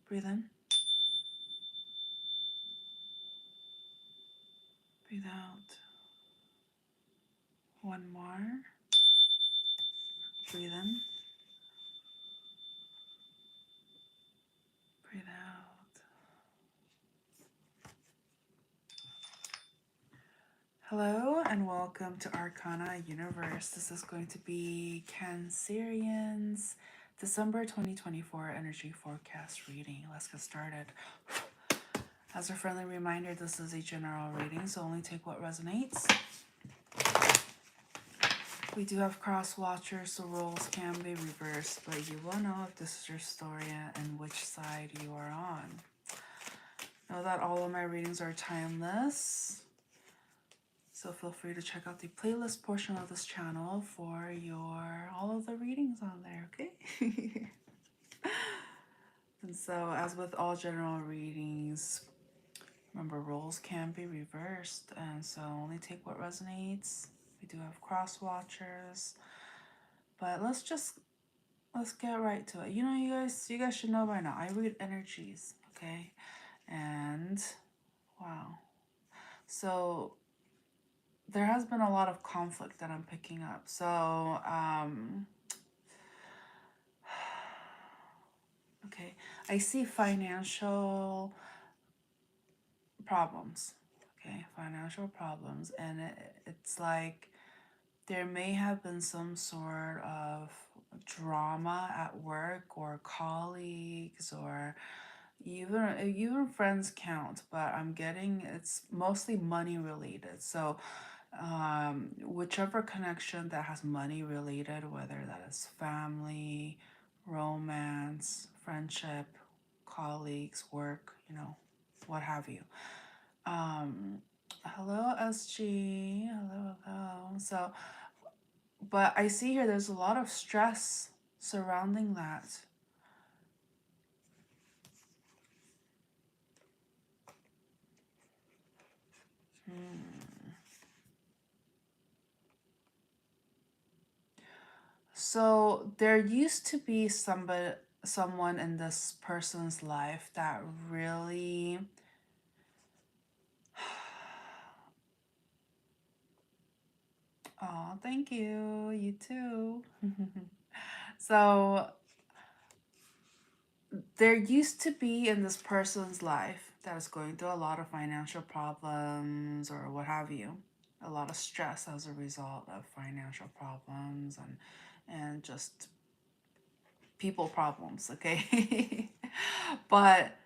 Breathe in. Breathe out. One more. Breathe in. Breathe out. Hello and welcome to Arcana Universe. This is going to be Cancerians December 2024 energy forecast reading. Let's get started. As a friendly reminder, this is a general reading, so only take what resonates. We do have cross watchers, so roles can be reversed, but you will know if this is your story and which side you are on. Know that all of my readings are timeless, so feel free to check out the playlist portion of this channel for all of the readings on there, okay? And so, as with all general readings, remember roles can be reversed, and so only take what resonates. We do have cross watchers, but let's get right to it. You know, you guys should know by now, I read energies, okay? And wow. So there has been a lot of conflict that I'm picking up. So, okay, I see financial problems, okay? Financial problems, and it's like there may have been some sort of drama at work or colleagues or even friends count, but I'm getting it's mostly money related. So whichever connection that has money related, whether that is family, romance, friendship, colleagues, work, what have you. Hello SG, hello. So, but I see here there's a lot of stress surrounding that. So there used to be someone in this person's life that really oh, thank you. You too. So there used to be in this person's life that is going through a lot of financial problems or what have you, a lot of stress as a result of financial problems and just people problems, okay? But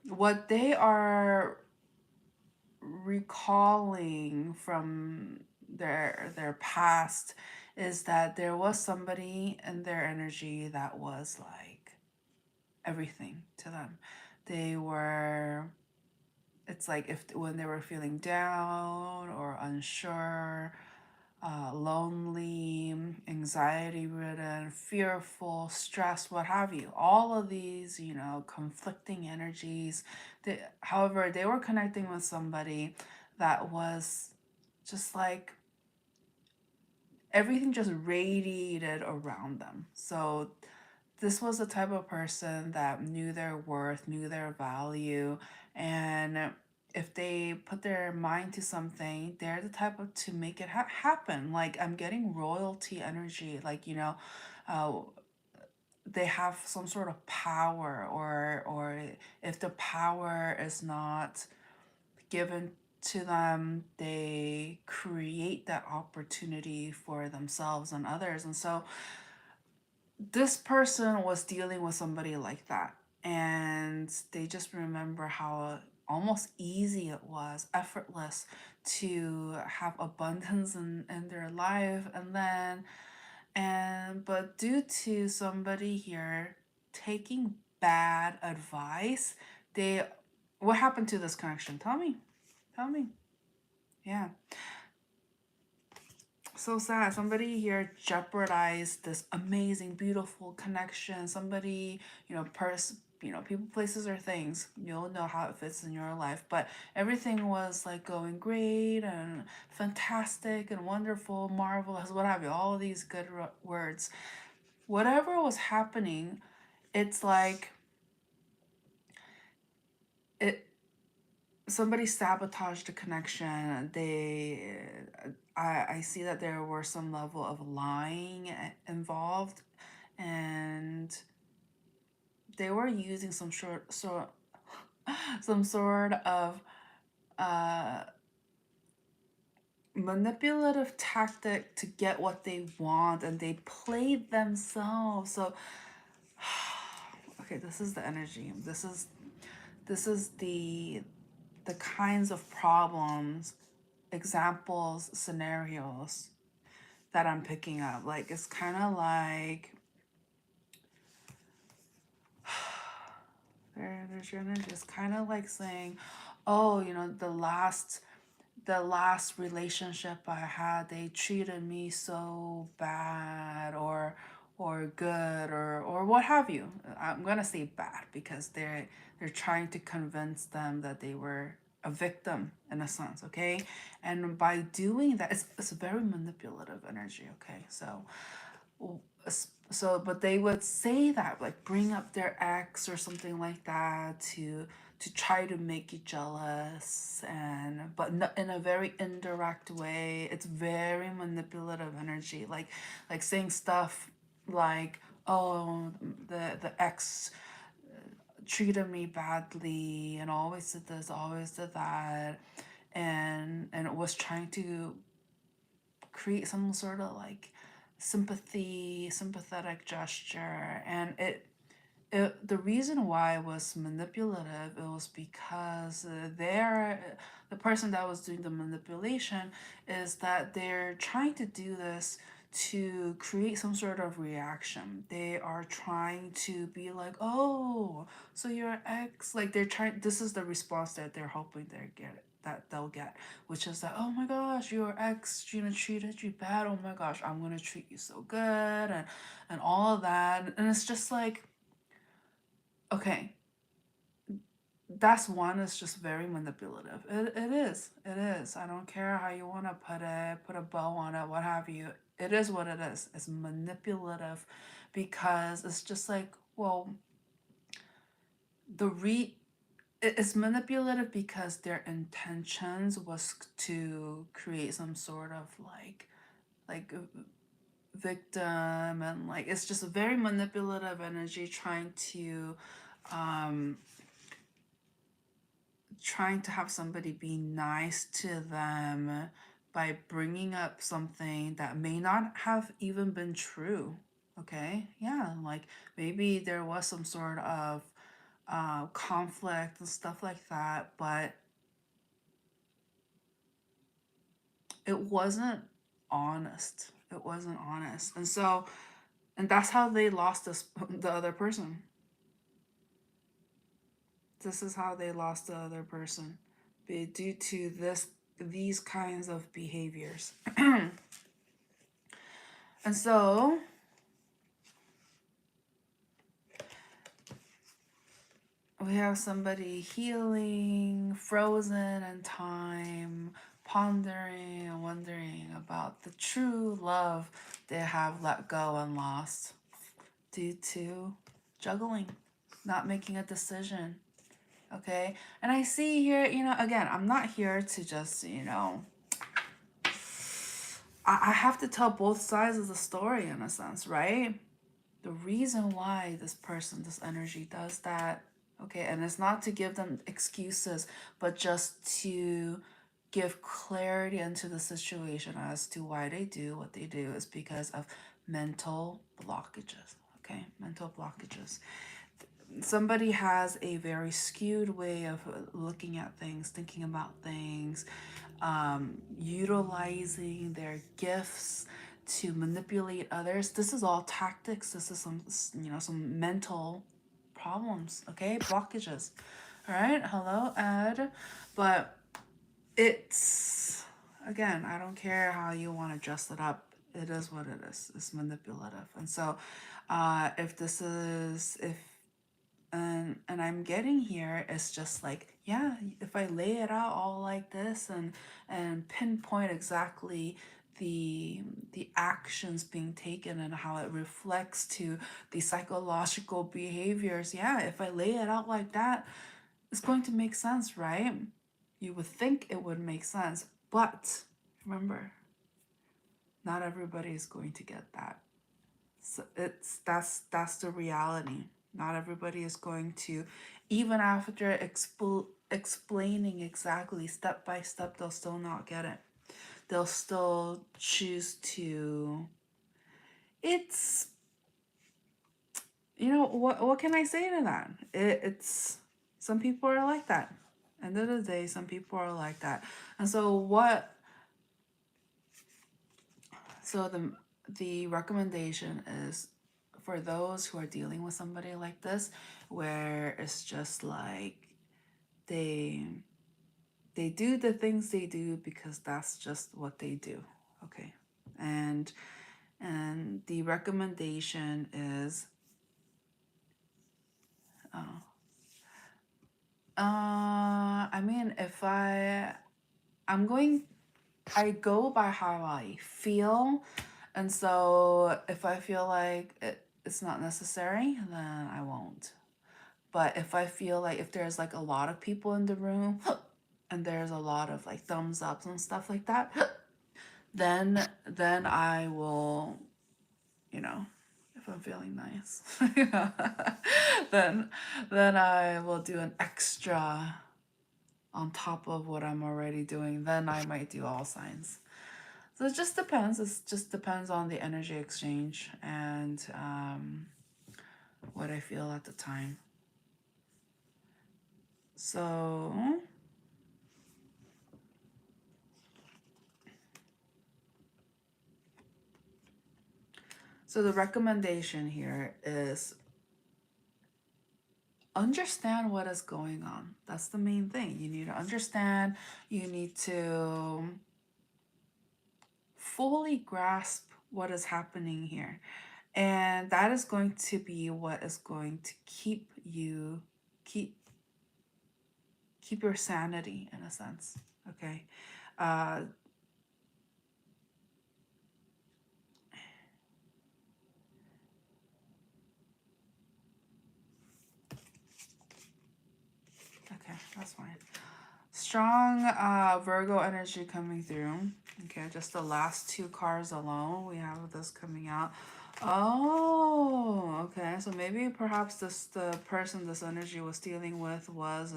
what they are recalling from their past is that there was somebody in their energy that was like everything to them. They were, it's like if when they were feeling down or unsure, lonely, anxiety ridden, fearful, stressed, what have you, all of these, conflicting energies. However, they were connecting with somebody that was just like everything just radiated around them. So this was the type of person that knew their worth, knew their value, and if they put their mind to something, they're the type of to make it happen. Like I'm getting royalty energy, like uh, they have some sort of power, or if the power is not given to them, they create that opportunity for themselves and others. And so this person was dealing with somebody like that, and they just remember how almost easy it was, effortless, to have abundance in their life. But due to somebody here taking bad advice, what happened to this connection? Tell me. Yeah, so sad. Somebody here jeopardized this amazing, beautiful connection. Somebody, people, places, or things. You'll know how it fits in your life. But everything was like going great and fantastic and wonderful, marvelous, what have you, all of these good words. Whatever was happening, it's like it somebody sabotaged the connection. I see that there were some level of lying involved, and they were using some sort of uh manipulative tactic to get what they want, and they played themselves. So okay, this is the energy. This is the kinds of problems, examples, scenarios that I'm picking up. Like, it's kind of like there's your energy. It's kind of like saying, oh, the last relationship I had, they treated me so bad, or good, or what have you. I'm gonna say bad because they're trying to convince them that they were a victim in a sense, okay? And by doing that, it's a very manipulative energy, okay? But they would say that, like, bring up their ex or something like that to try to make you jealous, and but in a very indirect way. It's very manipulative energy, like saying stuff like, oh, the ex treated me badly and always did this, always did that, and it was trying to create some sort of like sympathetic gesture. And the reason why it was manipulative, it was because the person that was doing the manipulation is that they're trying to do this to create some sort of reaction. They are trying to be like, oh, so your ex, like, they're trying, this is the response that they're hoping they'll get, which is that, oh my gosh, your ex, treated you bad. Oh my gosh, I'm gonna treat you so good, and all of that. And it's just like, okay, that's one is just very manipulative. It is. I don't care how you want to put a bow on it, what have you. It is what it is. It's manipulative because it's just like, well, it's manipulative because their intentions was to create some sort of like victim, and like it's just a very manipulative energy um trying to have somebody be nice to them by bringing up something that may not have even been true. Okay, yeah, like maybe there was some sort of conflict and stuff like that, but it wasn't honest. It wasn't honest. And that's how they lost the other person. This is how they lost the other person, due to these kinds of behaviors. And so we have somebody healing, frozen in time, pondering and wondering about the true love they have let go and lost due to juggling, not making a decision. Okay. And I see here, again, I'm not here to just, I have to tell both sides of the story in a sense, right? The reason why this energy does that, okay, and it's not to give them excuses, but just to give clarity into the situation as to why they do what they do, is because of mental blockages, okay? Mental blockages. Somebody has a very skewed way of looking at things, thinking about things, utilizing their gifts to manipulate others. This is all tactics. This is some mental problems, okay? Blockages. All right. Hello, Ed. But it's, again, I don't care how you want to dress it up. It is what it is. It's manipulative. And so and I'm getting here, it's just like, yeah, if I lay it out all like this and pinpoint exactly the actions being taken and how it reflects to the psychological behaviors, yeah, if I lay it out like that, it's going to make sense, right? You would think it would make sense, but remember, not everybody is going to get that. So that's the reality. Not everybody is going to, even after explaining exactly step by step, they'll still not get it. They'll still choose to. It's, what can I say to that? It's some people are like that. End of the day, some people are like that. And so the recommendation is for those who are dealing with somebody like this, where it's just like they do the things they do because that's just what they do. Okay. And the recommendation is I mean, if I go by how I feel. And so if I feel like it's not necessary, then I won't. But if I feel like if there's like a lot of people in the room and there's a lot of like thumbs ups and stuff like that, then I will, if I'm feeling nice, then I will do an extra on top of what I'm already doing. Then I might do all signs. So it just depends. It just depends on the energy exchange and what I feel at the time. So the recommendation here is understand what is going on. That's the main thing. You need to understand. You need to fully grasp what is happening here. And that is going to be what is going to keep your sanity in a sense. Okay. Okay, that's fine. Strong Virgo energy coming through. Okay, just the last two cards alone, we have this coming out. Oh, okay. So maybe perhaps the person this energy was dealing with was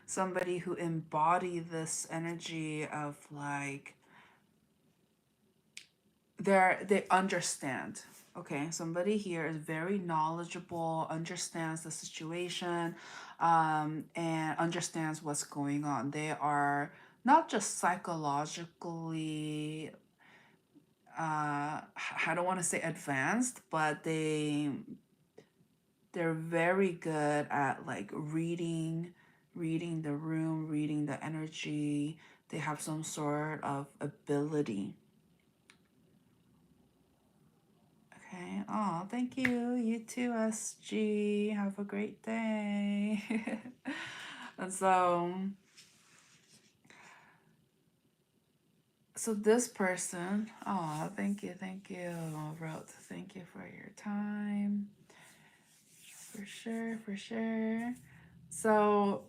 somebody who embodied this energy of like they understand. Okay, somebody here is very knowledgeable, understands the situation, and understands what's going on. They are not just psychologically, I don't want to say advanced, but they're very good at like reading the room, reading the energy. They have some sort of ability. Okay. Oh, thank you. You too, SG. Have a great day. And so this person, oh, thank you, wrote, thank you for your time. For sure, for sure. So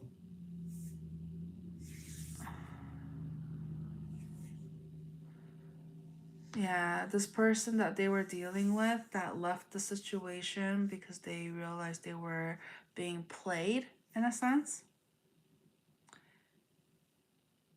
yeah, this person that they were dealing with that left the situation because they realized they were being played in a sense.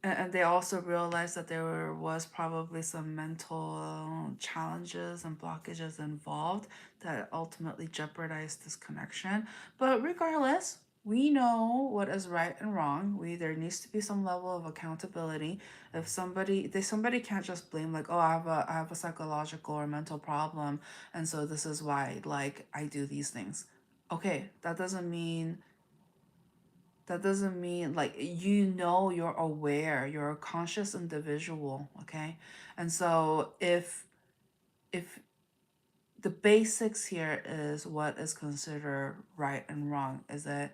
And they also realized that there was probably some mental challenges and blockages involved that ultimately jeopardized this connection. But regardless, we know what is right and wrong. There needs to be some level of accountability. If somebody can't just blame like, oh, I have a psychological or mental problem, and so this is why like I do these things. Okay, that doesn't mean like you're aware, you're a conscious individual. Okay. And so if the basics here is what is considered right and wrong, is it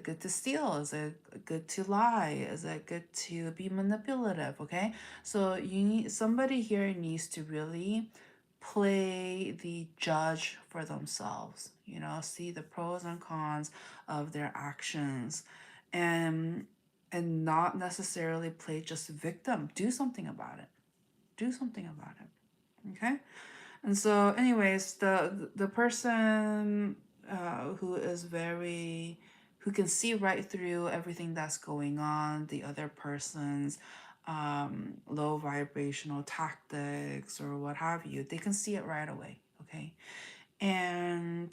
good to steal, is it good to lie, is it good to be manipulative? Okay, so somebody here needs to really play the judge for themselves, you know, see the pros and cons of their actions, and not necessarily play just victim. Do something about it. Do something about it. Okay? And so anyways, the person who can see right through everything that's going on, the other person's low vibrational tactics or what have you, they can see it right away. Okay? And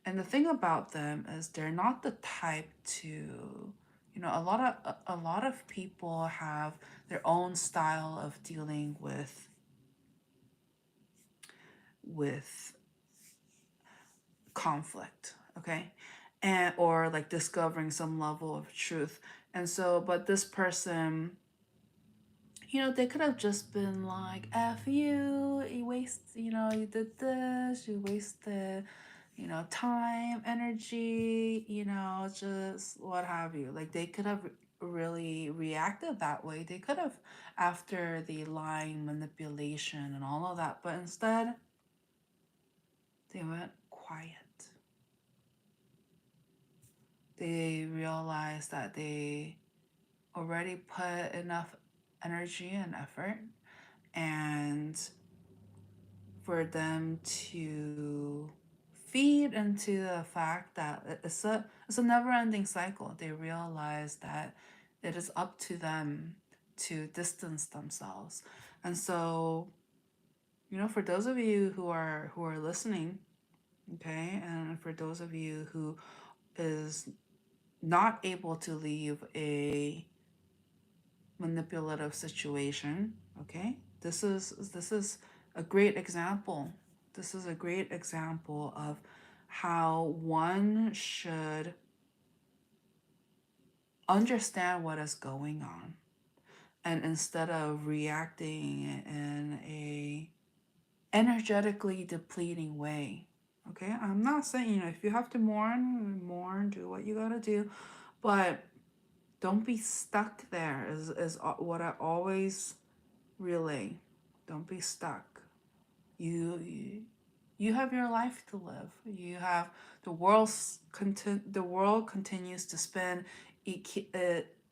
the thing about them is they're not the type to, you know, a lot of people have their own style of dealing with conflict, okay? And or like discovering some level of truth. And so, but this person, you know, they could have just been like, F you waste, you know, you did this, you wasted, you know, time, energy, you know, just what have you. Like they could have really reacted that way. They could have, after the lying, manipulation and all of that, but instead they went quiet. They realized that they already put enough energy and effort, and for them to feed into the fact that it's a never-ending cycle. They realize that it is up to them to distance themselves. And so, you know, for those of you who are listening, okay, and for those of you who is not able to leave a manipulative situation, okay, this is a great example. This is a great example of how one should understand what is going on, and instead of reacting in a energetically depleting way. Okay, I'm not saying, you know, if you have to mourn, do what you gotta do, but don't be stuck there is what I always relay. Don't be stuck. You have your life to live. You have the world continues to spin. It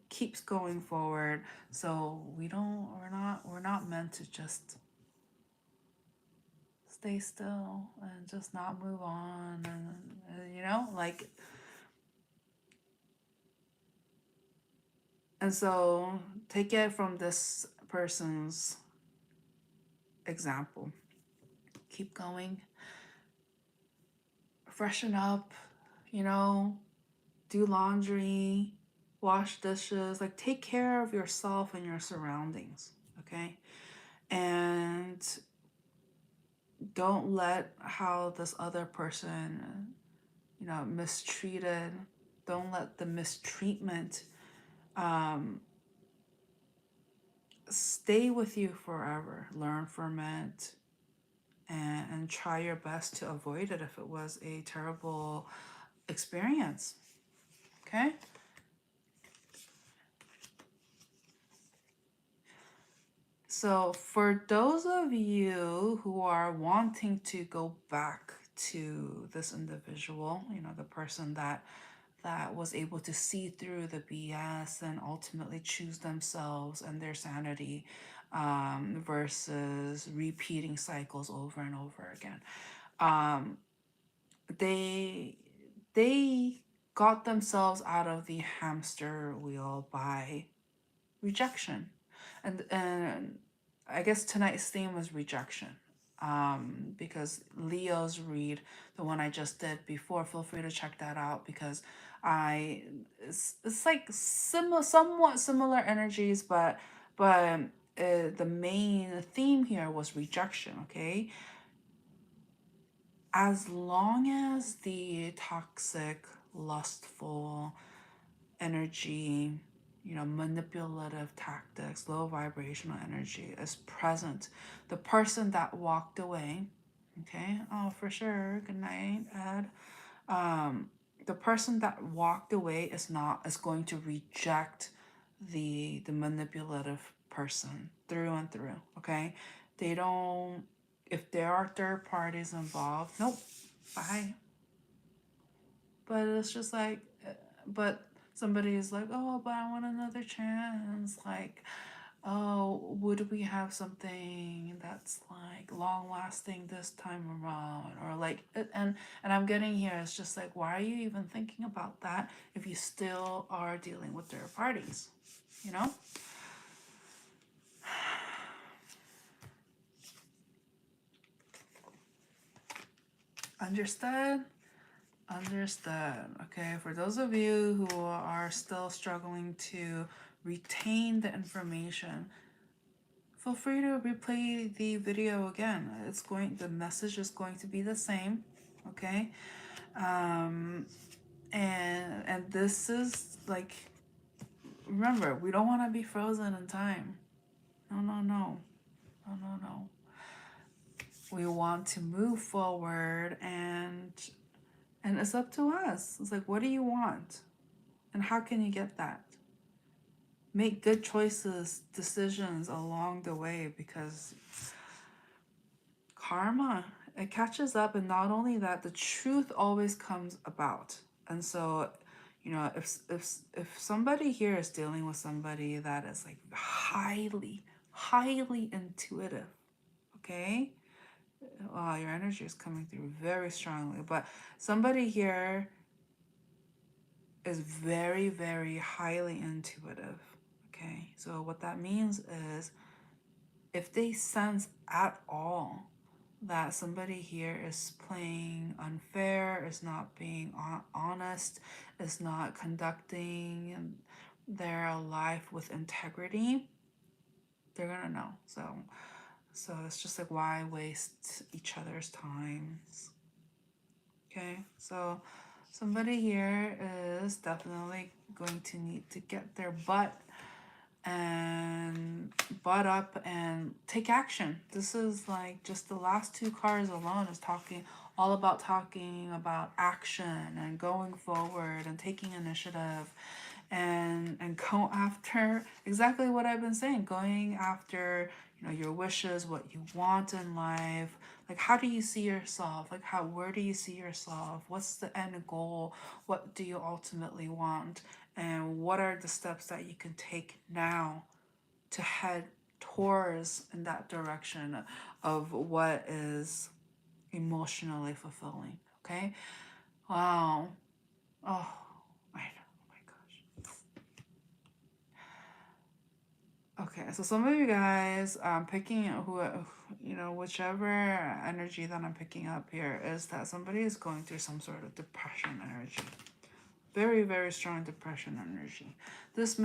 keeps going forward. So we're not meant to just stay still and just not move on, and you know, like. And so take it from this person's example. Keep going. Freshen up, you know, do laundry, wash dishes, like take care of yourself and your surroundings, okay? And don't let how this other person, you know, mistreated, don't let the mistreatment stay with you forever. Learn from it, and try your best to avoid it if it was a terrible experience. Okay? So for those of you who are wanting to go back to this individual, you know, the person that was able to see through the BS and ultimately choose themselves and their sanity, versus repeating cycles over and over again. They got themselves out of the hamster wheel by rejection, and I guess tonight's theme was rejection, because Leo's read, the one I just did before, feel free to check that out, because it's like somewhat similar energies, but the main theme here was rejection. Okay, as long as the toxic, lustful energy, you know, manipulative tactics, low vibrational energy is present, the person that walked away, okay, oh, for sure, good night, Ed. The person that walked away is going to reject the manipulative person through and through, okay? They don't, if there are third parties involved, nope, bye. But it's just like, but somebody is like, oh, but I want another chance. Like, oh, would we have something that's like long lasting this time around? Or like, and I'm getting here, it's just like, why are you even thinking about that if you still are dealing with third parties? You know? Understood? Understood. Okay, for those of you who are still struggling to retain the information, feel free to replay the video again. The message is going to be the same. Okay, and this is like, remember, we don't want to be frozen in time. No. We want to move forward, and it's up to us. It's like, what do you want? And how can you get that? Make good choices, decisions along the way, because karma, it catches up. And not only that, the truth always comes about. And so, you know, if somebody here is dealing with somebody that is like highly intuitive, okay? Wow, your energy is coming through very strongly. But somebody here is very highly intuitive. Okay, so what that means is, if they sense at all that somebody here is playing unfair, is not being honest, is not conducting their life with integrity, they're gonna know. So it's just like, why waste each other's times? Okay, so somebody here is definitely going to need to get their butt up and take action. This is like, just the last two cards alone is talking about action and going forward and taking initiative and go after exactly what I've been saying, going after, you know, your wishes, what you want in life. Like, how do you see yourself? Like, where do you see yourself? What's the end goal? What do you ultimately want? And what are the steps that you can take now to head towards in that direction of what is emotionally fulfilling? Okay. Wow. Oh, I know. Oh my gosh. Okay, so some of you guys, picking whichever energy that I'm picking up here is that somebody is going through some sort of depression energy. Very strong depression energy. This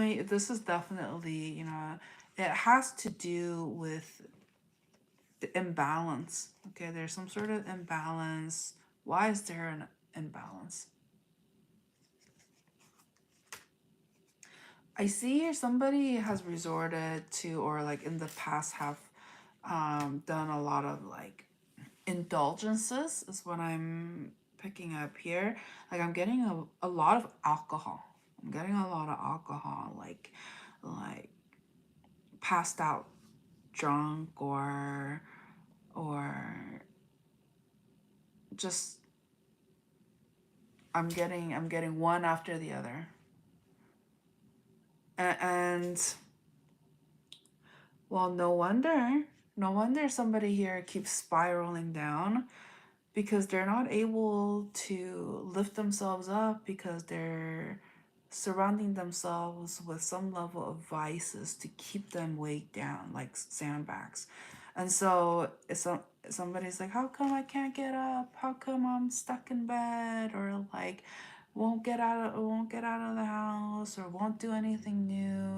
is definitely, you know, it has to do with the imbalance. Okay, there's some sort of imbalance. Why is there an imbalance? I see here somebody has resorted to, or like in the past have done a lot of like indulgences, is what I'm picking up here. Like, I'm getting a lot of alcohol. I'm getting a lot of alcohol, like passed out drunk, or just I'm getting one after the other. And well, no wonder somebody here keeps spiraling down, because they're not able to lift themselves up, because they're surrounding themselves with some level of vices to keep them weighed down, like sandbags. And so if somebody's like, how come I can't get up? How come I'm stuck in bed? Or like, won't get out of the house, or won't do anything new,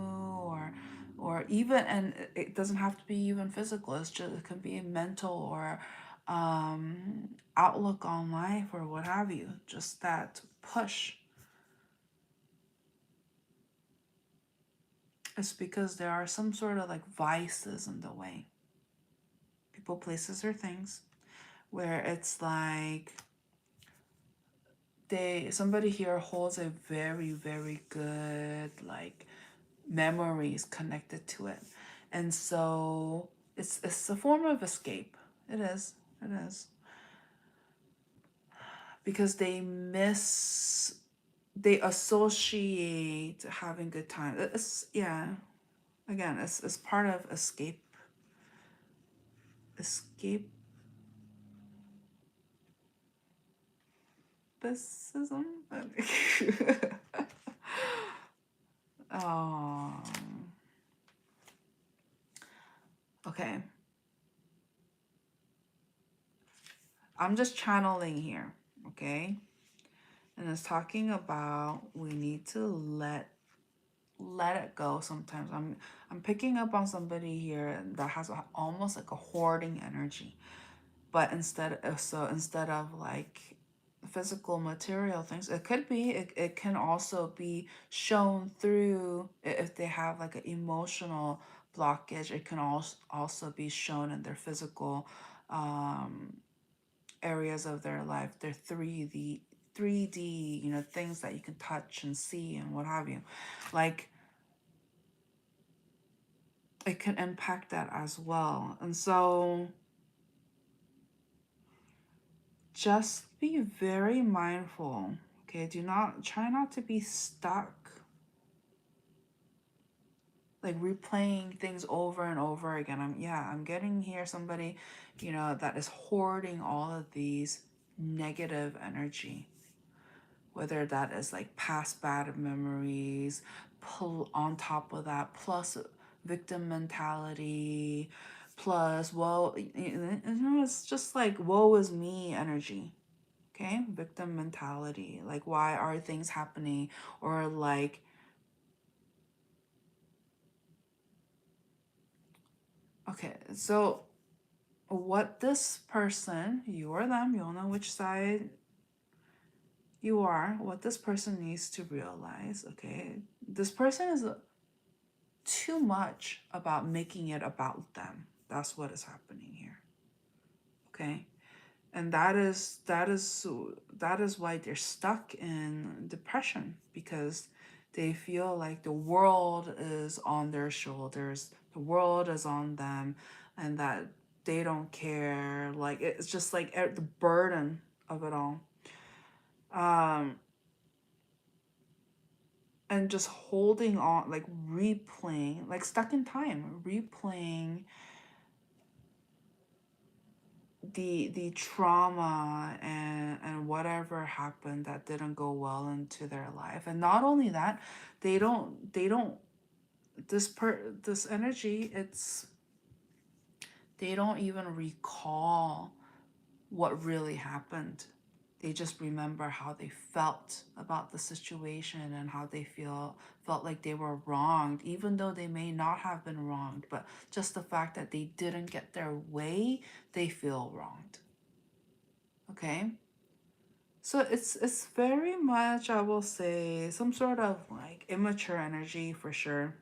or even, and it doesn't have to be even physical. It can be mental, or outlook on life, or what have you. Just that push. It's because there are some sort of like vices in the way. People, places, or things, where it's like somebody here holds a very good like memories connected to it. And so it's a form of escape. It is. It is. Because they associate having good time. It's, yeah. Again, it's part of escapism. Oh, okay. I'm just channeling here, okay? And it's talking about we need to let it go sometimes. I'm picking up on somebody here that has almost like a hoarding energy. But instead of like physical material things, it can also be shown through, if they have like an emotional blockage, it can also be shown in their physical areas of their life, their 3D, things that you can touch and see and what have you. Like, it can impact that as well. And so just be very mindful. Okay, try not to be stuck, like replaying things over and over again. I'm getting here somebody, that is hoarding all of these negative energy, whether that is like past bad memories, on top of that, plus victim mentality, plus it's just like woe is me energy. Okay, victim mentality, like why are things happening, or like, okay, so what this person, you or them, you'll know which side you are, what this person needs to realize. Okay, this person is too much about making it about them. That's what is happening here. Okay, and that is why they're stuck in depression, because they feel like the world is on their shoulders, the world is on them, and that they don't care. Like, it's just like the burden of it all. And just holding on, like replaying, like stuck in time, replaying the trauma and whatever happened that didn't go well into their life. And not only that, they don't this energy, they don't even recall what really happened. They just remember how they felt about the situation and how they felt like they were wronged, even though they may not have been wronged. But just the fact that they didn't get their way, they feel wronged. Okay? So it's very much, I will say, some sort of like immature energy for sure.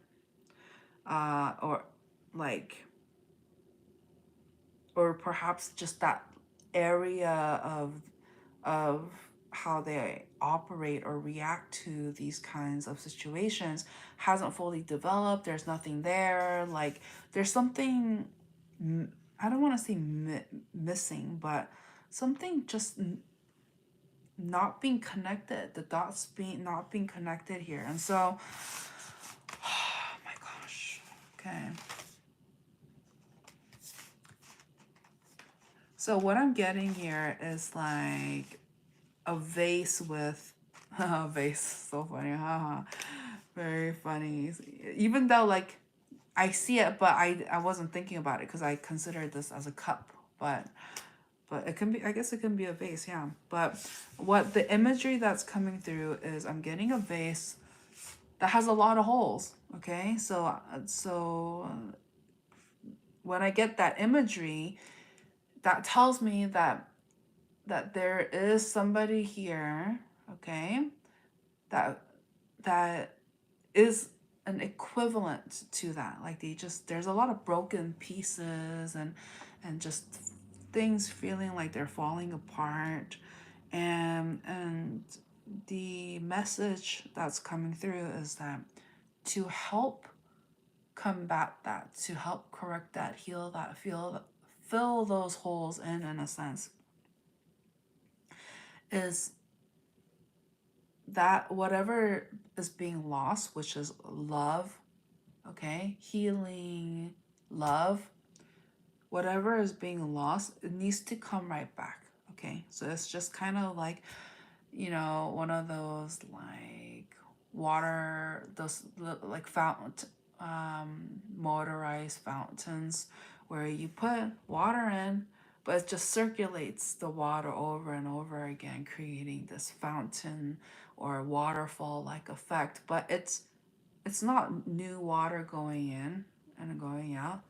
Or like, or perhaps just that area of how they operate or react to these kinds of situations hasn't fully developed. There's nothing there. Like, there's something, I don't want to say missing, but something just not being connected. The dots not being connected here. And so, oh my gosh. Okay. So what I'm getting here is like a vase with a vase. So funny, haha. Very funny. Even though like I see it, but I wasn't thinking about it because I considered this as a cup. But it can be, I guess it can be a vase, yeah. But what the imagery that's coming through is, I'm getting a vase that has a lot of holes. Okay, so when I get that imagery, that tells me that there is somebody here, okay, that is an equivalent to that. Like, there's a lot of broken pieces and just things feeling like they're falling apart, and the message that's coming through is that to help combat that, to help correct that, heal that, fill those holes in a sense, is that whatever is being lost, which is love, okay, healing, love, whatever is being lost, it needs to come right back, okay? So it's just kind of like, you know, one of those like water, those like fountain, motorized fountains where you put water in, but it just circulates the water over and over again, creating this fountain or waterfall like effect. But it's not new water going in and going out.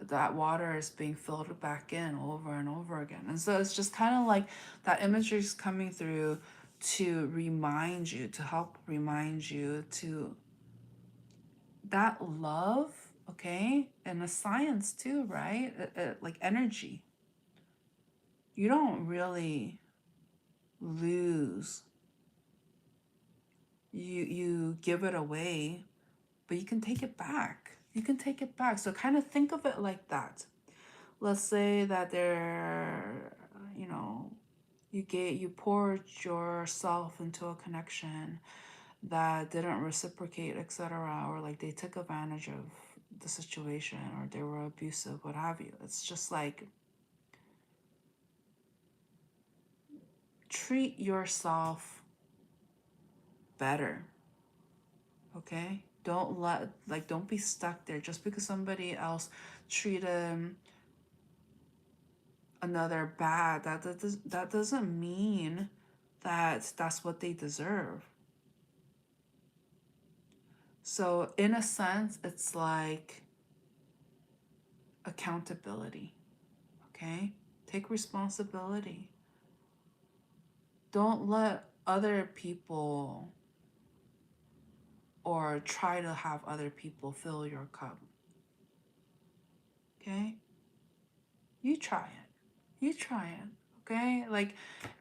That water is being filled back in over and over again. And so it's just kind of like that imagery is coming through to remind you, to help remind you to that love, okay? And the science too, right? Like energy. You don't really lose. You give it away, but you can take it back. You can take it back. So kind of think of it like that. Let's say that there, you know, you poured yourself into a connection that didn't reciprocate, etc., or like they took advantage of the situation, or they were abusive, what have you. It's just like, treat yourself better, okay? Don't be stuck there just because somebody else treated another bad. That doesn't mean that that's what they deserve. So in a sense, it's like accountability, okay? Take responsibility. Don't let other people or try to have other people fill your cup, okay? You try it. You try it, okay? Like,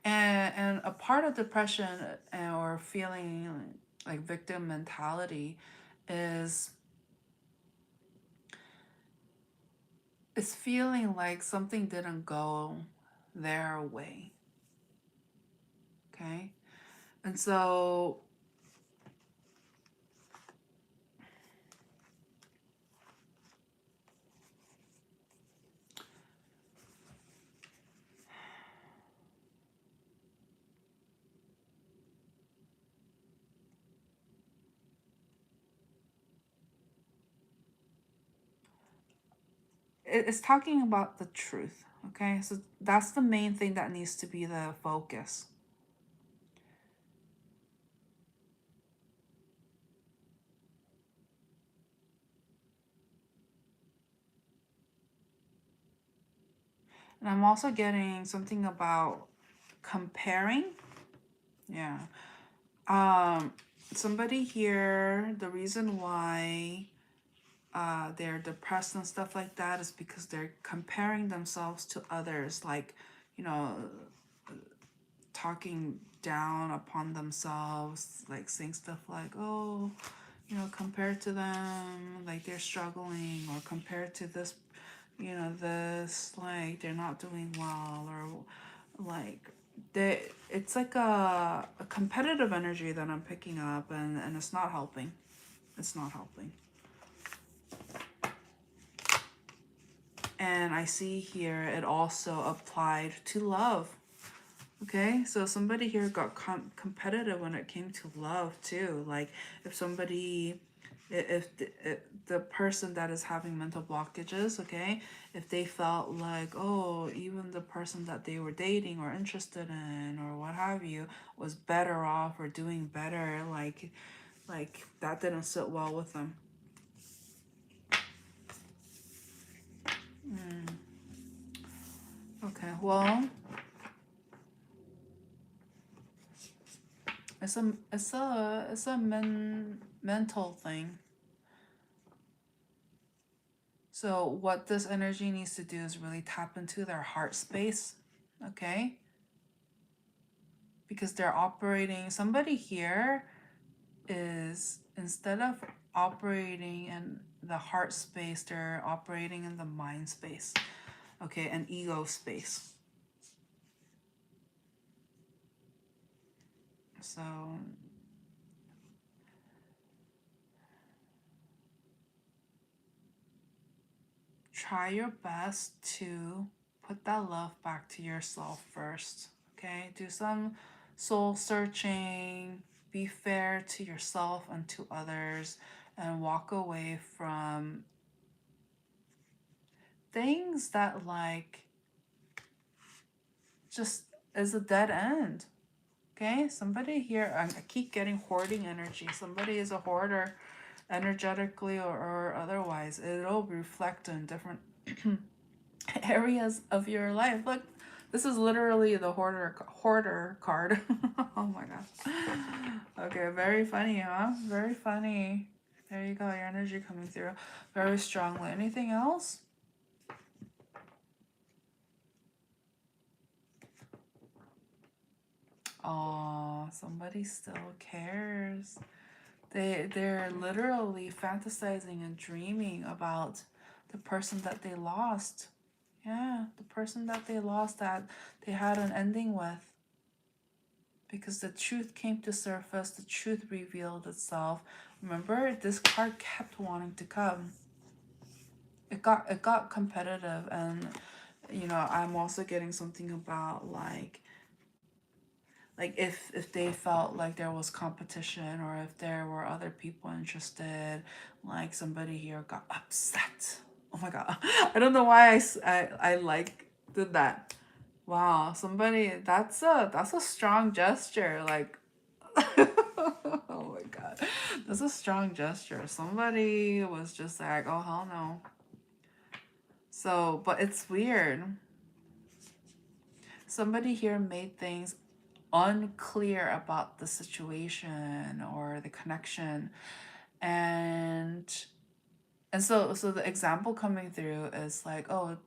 and a part of depression or feeling like victim mentality is feeling like something didn't go their way, okay? And so it's talking about the truth, okay? So that's the main thing that needs to be the focus. And I'm also getting something about comparing. Yeah. Somebody here, the reason why they're depressed and stuff like that is because they're comparing themselves to others, like, you know, talking down upon themselves, like saying stuff like, oh, you know, compared to them, like they're struggling, or compared to this, you know, this, like they're not doing well, or like it's like a competitive energy that I'm picking up, and it's not helping. It's not helping. And I see here it also applied to love. Okay, so somebody here got competitive when it came to love too. Like if somebody, if the person that is having mental blockages, okay, if they felt like, oh, even the person that they were dating or interested in or what have you was better off or doing better, like that didn't sit well with them. Okay, well, it's a mental thing. So what this energy needs to do is really tap into their heart space, okay? Because they're operating, somebody here is, instead of operating in the heart space, they're operating in the mind space. okay, and ego space. So try your best to put that love back to yourself first, okay? Do some soul searching, be fair to yourself and to others, and walk away from things that like just is a dead end. Okay, somebody here, I keep getting hoarding energy. Somebody is a hoarder energetically or otherwise. It'll reflect in different areas of your life. Look, this is literally the hoarder card. Oh my god. Okay, very funny, huh? Very funny. There you go, your energy coming through very strongly. Anything else? Oh, somebody still cares. They're literally fantasizing and dreaming about the person that they lost. Yeah, the person that they lost that they had an ending with. Because the truth came to surface, the truth revealed itself. Remember, this card kept wanting to come. It got competitive, and you know, I'm also getting something about like if they felt like there was competition or if there were other people interested, like somebody here got upset. Oh my god. I don't know why I like did that. Wow, somebody, that's a strong gesture, like oh my god, that's a strong gesture. Somebody was just like, oh hell no. So but it's weird, somebody here made things unclear about the situation or the connection, and so the example coming through is like, oh,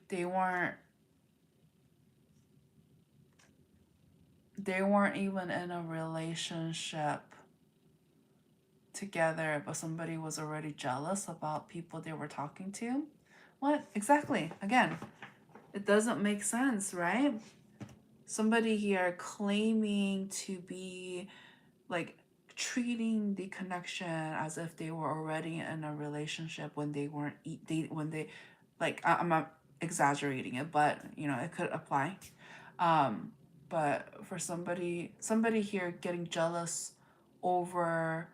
they weren't even in a relationship together, but somebody was already jealous about people they were talking to. What exactly? Again, it doesn't make sense, right? Somebody here claiming to be like treating the connection as if they were already in a relationship when they weren't when they like I'm not exaggerating it, but you know, it could apply. But for somebody here getting jealous over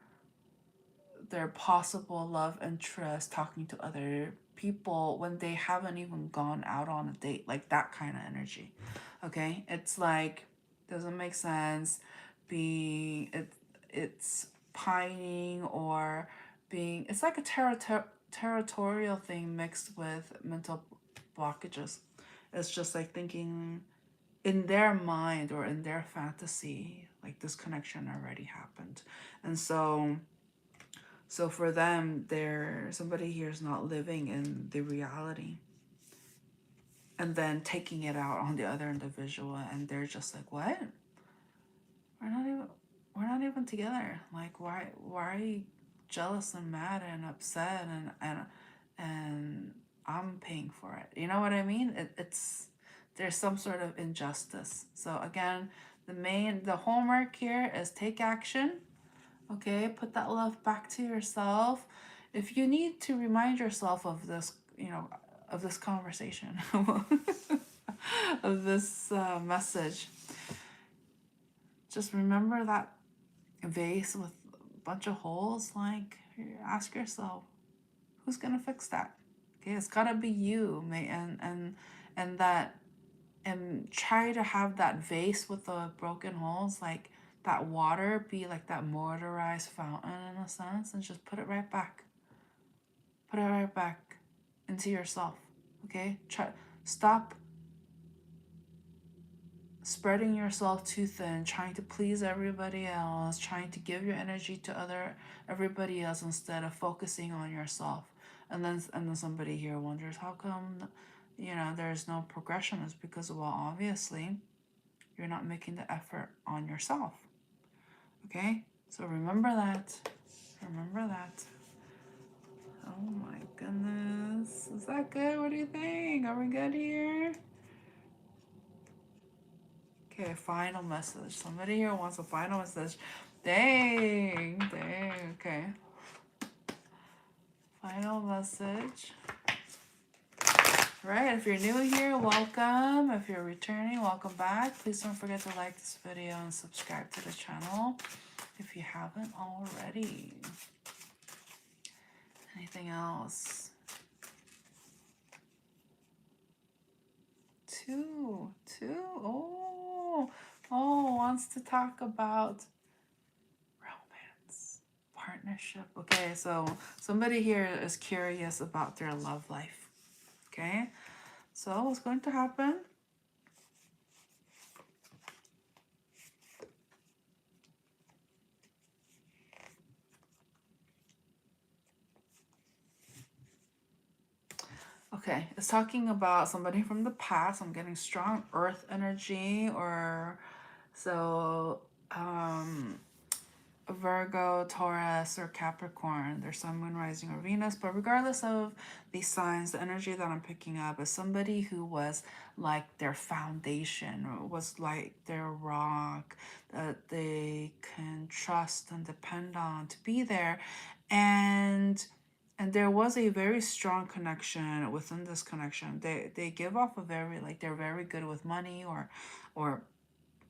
their possible love interest talking to other people when they haven't even gone out on a date, like that kind of energy. Okay, it's like doesn't make sense. Being it's pining or being, it's like a territorial thing mixed with mental blockages. It's just like thinking in their mind or in their fantasy like this connection already happened, and so for them, somebody here is not living in the reality, and then taking it out on the other individual, and they're just like, what? We're not even together. Like, why are you jealous and mad and upset and I'm paying for it? You know what I mean? It's there's some sort of injustice. So again, the homework here is take action. Okay, put that love back to yourself. If you need to remind yourself of this, you know, of this conversation, of this message, just remember that vase with a bunch of holes. Like, ask yourself, who's gonna fix that? Okay, it's gotta be you, and that, and try to have that vase with the broken holes, like that water be like that motorized fountain in a sense, and just put it right back. Put it right back into yourself. Okay? Stop spreading yourself too thin, trying to please everybody else, trying to give your energy to everybody else instead of focusing on yourself. And then somebody here wonders how come, you know, there's no progression. It's because, well, obviously you're not making the effort on yourself. Okay? So remember that. Remember that. Oh my goodness. Is that good? What do you think? Are we good here? Okay, final message. Somebody here wants a final message. Dang, okay. Final message. Right, if you're new here, welcome. If you're returning, welcome back. Please don't forget to like this video and subscribe to the channel if you haven't already. Anything else? Two. Oh, wants to talk about romance, partnership. Okay, so somebody here is curious about their love life. Okay, so what's going to happen? Okay, it's talking about somebody from the past. I'm getting strong earth energy, or so Virgo, Taurus, or Capricorn, their sun, moon, rising, or Venus. But regardless of these signs, the energy that I'm picking up is somebody who was like their foundation, or was like their rock that they can trust and depend on to be there. And there was a very strong connection within this connection. They give off a very, like, they're very good with money, or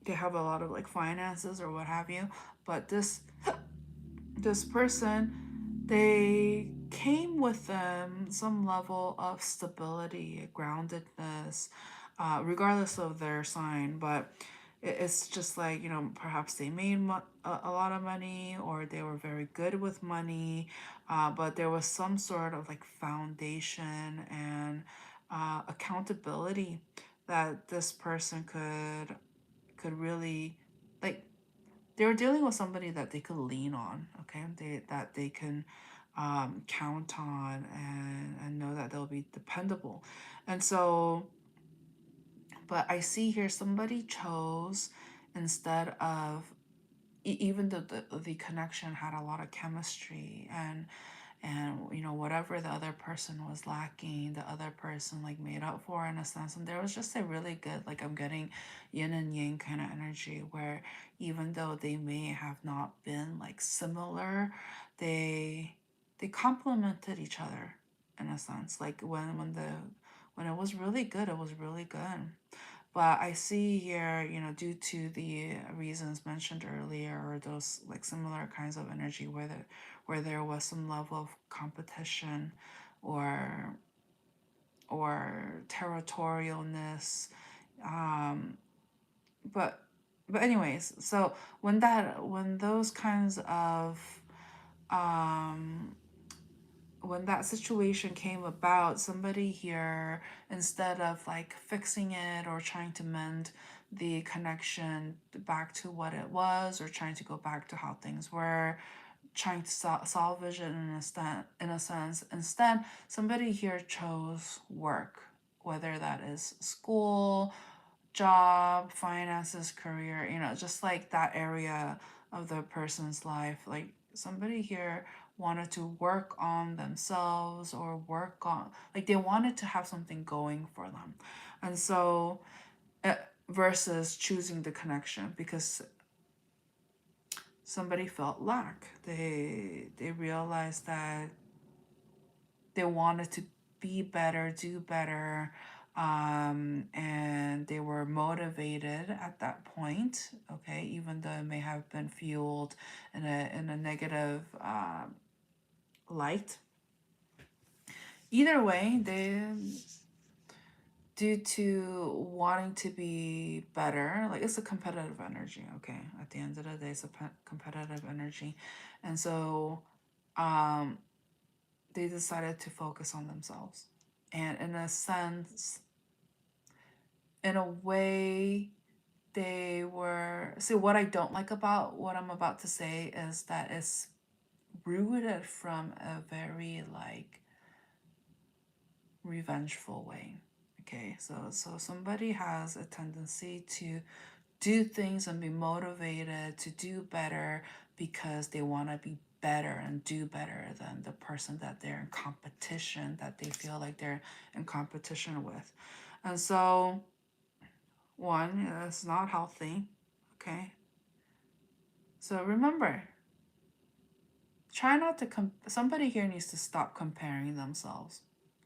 they have a lot of like finances or what have you. But this person, they came with them some level of stability, groundedness, regardless of their sign. But it's just like, you know, perhaps they made a lot of money, or they were very good with money, but there was some sort of like foundation and accountability that this person could really, like, they were dealing with somebody that they could lean on. Okay, that they can count on, and know that they'll be dependable. And so, but I see here somebody chose, instead of, even though the connection had a lot of chemistry, and you know, whatever the other person was lacking, the other person like made up for, in a sense. And there was just a really good, like, I'm getting yin and yang kind of energy, where even though they may have not been like similar, they complemented each other, in a sense. Like, when it was really good, it was really good. But I see here, you know, due to the reasons mentioned earlier, or those like similar kinds of energy, where there was some level of competition, or territorialness. Um, but anyways, so when those kinds of um, when that situation came about, somebody here, instead of like fixing it or trying to mend the connection back to what it was, or trying to go back to how things were, trying to salvage it in a sense, instead somebody here chose work, whether that is school, job, finances, career, you know, just like that area of the person's life. Like, somebody here wanted to work on themselves, or work on, like, they wanted to have something going for them. And so, versus choosing the connection, because somebody felt lack. They realized that they wanted to be better, do better, and they were motivated at that point. Okay, even though it may have been fueled in a negative light. Either way, they, due to wanting to be better, like, it's a competitive energy. Okay, at the end of the day, it's a competitive energy, and so they decided to focus on themselves. And in a sense, in a way, they were, see, what I don't like about what I'm about to say is that it's rooted from a very like revengeful way. Okay, so somebody has a tendency to do things and be motivated to do better because they want to be better and do better than the person that they're in competition, that they feel like they're in competition with. And so, one, it's not healthy, okay? So remember, try not to somebody here needs to stop comparing themselves.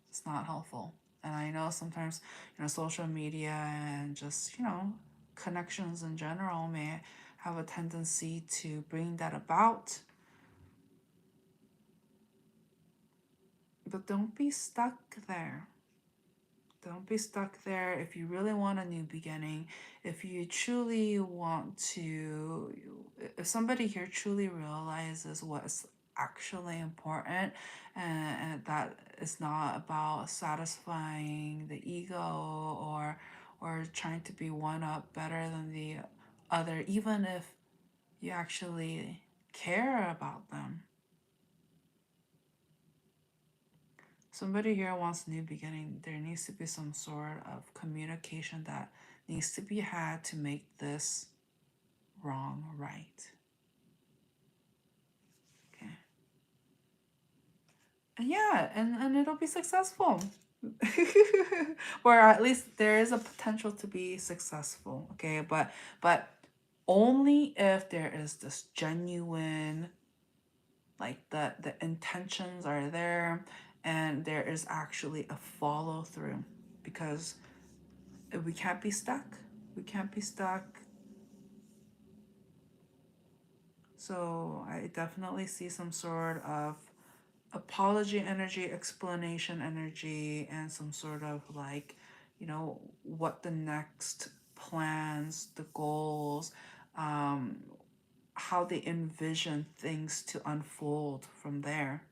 It's not helpful. And I know sometimes, social media and just, connections in general may have a tendency to bring that about. But don't be stuck there. Don't be stuck there. If you really want a new beginning, if you truly want to, if somebody here truly realizes what's actually important, and that it's not about satisfying the ego or trying to be one up better than the other, even if you actually care about them. Somebody here wants a new beginning. There needs to be some sort of communication that needs to be had to make this wrong right. Okay. And yeah, and it'll be successful. Or at least there is a potential to be successful. Okay, but only if there is this genuine, like the intentions are there and there is actually a follow through, because we can't be stuck. We can't be stuck. So I definitely see some sort of apology energy, explanation energy, and some sort of like, what the next plans, the goals, how they envision things to unfold from there.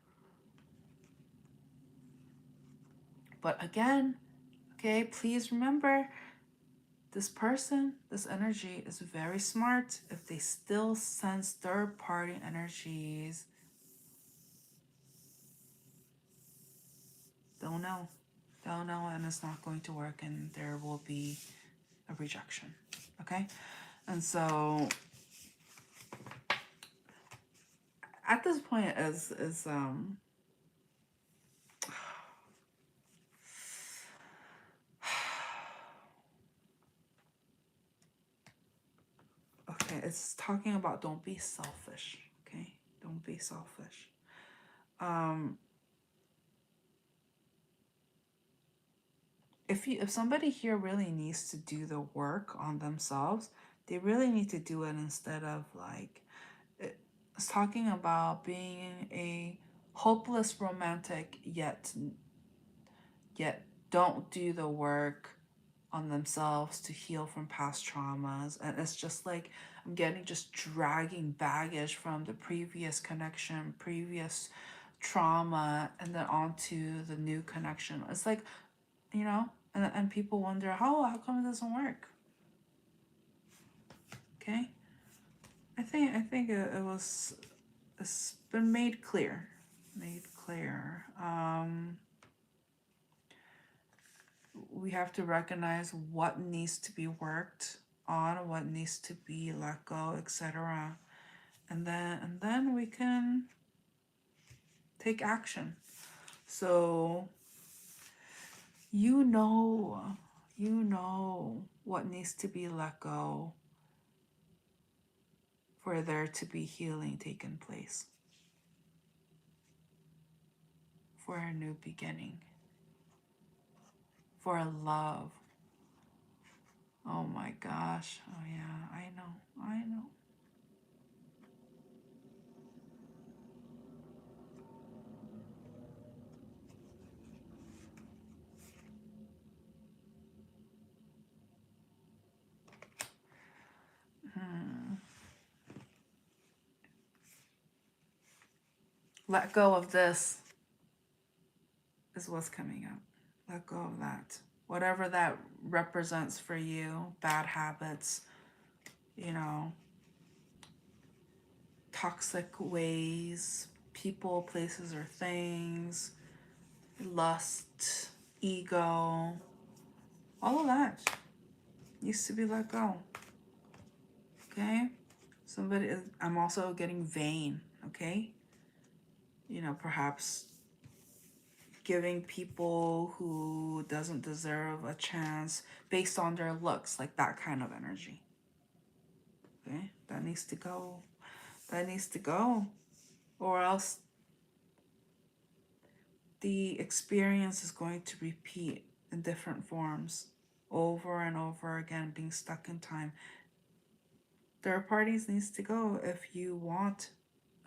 But again, okay, please remember, this person, this energy is very smart. If they still sense third-party energies, they'll know. They'll know, and it's not going to work, and there will be a rejection. Okay? And so at this point okay, it's talking about don't be selfish. Okay? Don't be selfish. If somebody here really needs to do the work on themselves, they really need to do it instead of like, it's talking about being a hopeless romantic, yet don't do the work on themselves to heal from past traumas. And it's just like I'm getting just dragging baggage from the previous connection, previous trauma, and then onto the new connection. It's like, and people wonder, how come it doesn't work? Okay? I think it's been made clear. We have to recognize what needs to be worked on, what needs to be let go, etc. And then we can take action. So you know what needs to be let go for there to be healing taking place, for a new beginning, for a love. Oh my gosh. Oh yeah, I know. Let go of this is what's coming up. Let go of that. Whatever that represents for you, bad habits, toxic ways, people, places, or things, lust, ego, all of that needs to be let go. Okay? I'm also getting vain, okay? You know, perhaps giving people who doesn't deserve a chance based on their looks, like that kind of energy. Okay, that needs to go. That needs to go. Or else the experience is going to repeat in different forms over and over again, being stuck in time. Third parties needs to go if you want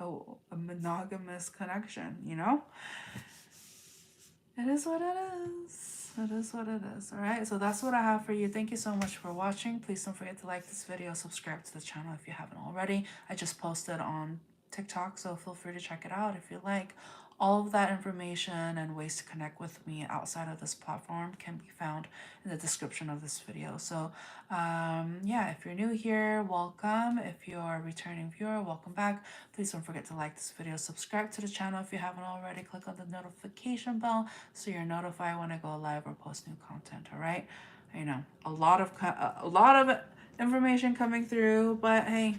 a monogamous connection, you know? It is what it is. It is what it is. All right. So that's what I have for you. Thank you so much for watching. Please don't forget to like this video, subscribe to the channel if you haven't already. I just posted on TikTok, so feel free to check it out if you like. All of that information and ways to connect with me outside of this platform can be found in the description of this video. So yeah, if you're new here, welcome. If you're a returning viewer, welcome back. Please don't forget to like this video, subscribe to the channel if you haven't already, click on the notification bell so you're notified when I go live or post new content. All right, I know a lot of information coming through, but hey,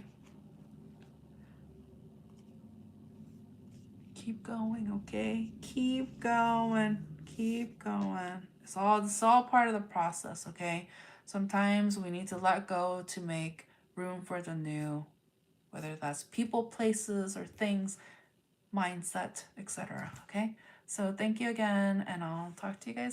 keep going, okay? Keep going. Keep going. It's all part of the process, okay? Sometimes we need to let go to make room for the new, whether that's people, places, or things, mindset, etc. Okay? So thank you again, and I'll talk to you guys